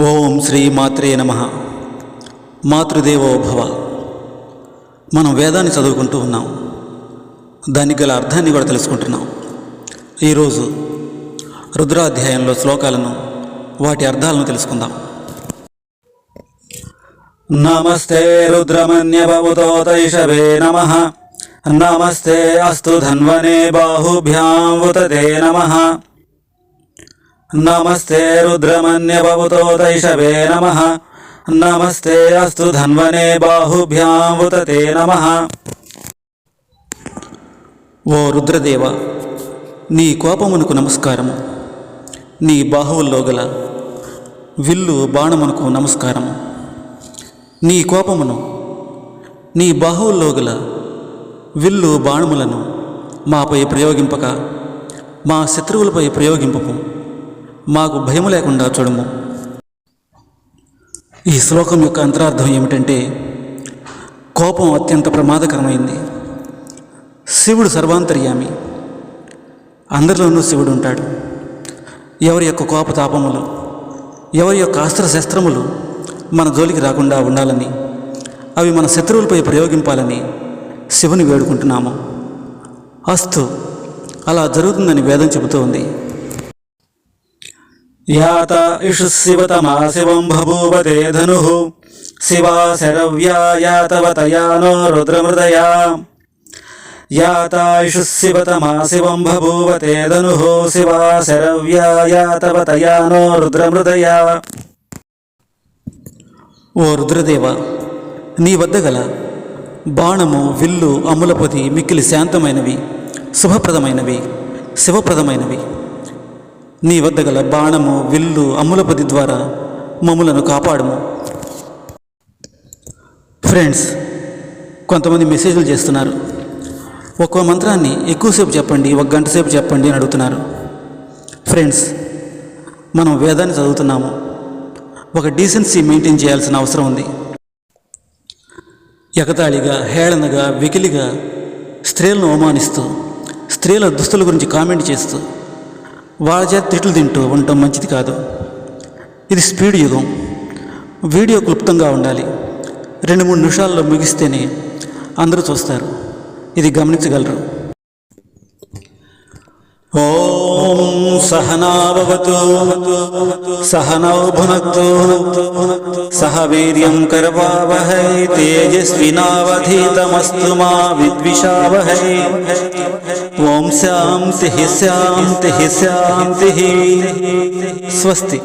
ఓం శ్రీ మాత్రే నమః. మాతృదేవో భవ. మనం వేదాన్ని చదువుకుంటూ ఉన్నాం, దానికి గల అర్థాన్ని కూడా తెలుసుకుంటున్నాం. ఈరోజు రుద్రాధ్యాయంలో శ్లోకాలను, వాటి అర్థాలను తెలుసుకుందాం. నమస్తే రుద్రమన్యభూతోతైషవే నమః. నమస్తే అస్తు ధన్వనే బాహుభ్యాం ఉతతే నమః. నమస్తే రుద్రమన్యభూతోతైషవే నమః. నమస్తే అస్తు ధన్వనే బాహుభ్యాం ఉతతే నమః. ఓ రుద్రదేవ, నీ కోపమునకు నమస్కారము. నీ బాహువుల్లో గల విల్లు బాణమునకు నమస్కారము. నీ కోపమును, నీ బాహువుల్లో గల విల్లు బాణములను మాపై ప్రయోగింపక, మా శత్రువులపై ప్రయోగింపము. మాకు భయము లేకుండా చూడము. ఈ శ్లోకం యొక్క అంతరార్థం ఏమిటంటే, కోపం అత్యంత ప్రమాదకరమైంది. శివుడు సర్వాంతర్యామి, అందరిలోనూ శివుడు ఉంటాడు. ఎవరి యొక్క కోపతాపములు, ఎవరి యొక్క అస్త్రశస్త్రములు మన జోలికి రాకుండా ఉండాలని, అవి మన శత్రువులపై ప్రయోగింపాలని శివుని వేడుకుంటున్నాము. అస్తు, అలా జరుగుతుందని వేదం చెబుతూ ఉంది. యాత ఇషు శివతమా శివం బభూవతే ధను శివా శరవ్యా యాతవతయానో రుద్రమృదయా. యాత ఇషు శివతమా శివం బభూవతే ధను శివా శరవ్యా యాతవతయానో రుద్రమృదయా. ఓ రుద్రదేవ, నీ వద్ద గల బాణము, విల్లు, అమ్ములపతి మిక్కిలి శాంతమైనవి, శుభప్రదమైనవి, శివప్రదమైనవి. నీ వద్ద గల బాణము, విల్లు, అమ్ములపతి ద్వారా మమ్ములను కాపాడము. ఫ్రెండ్స్, కొంతమంది మెసేజ్లు చేస్తున్నారు. ఒక్కో మంత్రాన్ని ఎక్కువసేపు చెప్పండి, 1 గంట సేపు చెప్పండి అని అడుగుతున్నారు. ఫ్రెండ్స్, మనం వేదాన్ని చదువుతున్నాము. ఒక డీసెన్సీ మెయింటైన్ చేయాల్సిన అవసరం ఉంది. ఎగతాళిగా, హేళనగా, వెకిలిగా స్త్రీలను అవమానిస్తూ, స్త్రీల దుస్తుల గురించి కామెంట్ చేస్తూ, వాళ్ళ చేత తిట్లు తింటూ ఉండటం మంచిది కాదు. ఇది స్పీడ్ యుగం. వీడియో క్లుప్తంగా ఉండాలి. 2-3 నిమిషాల్లో ముగిస్తేనే అందరూ చూస్తారు. ఇది గమనించగలరు. ఓం సహనా భవతు సహనౌ భునక్తు సహ వీర్యం కర్వావహై తేజస్వినావధీతమస్తు మా విద్విషావహై. ఓం శాంతి శాంతి శాంతి. స్వస్తి.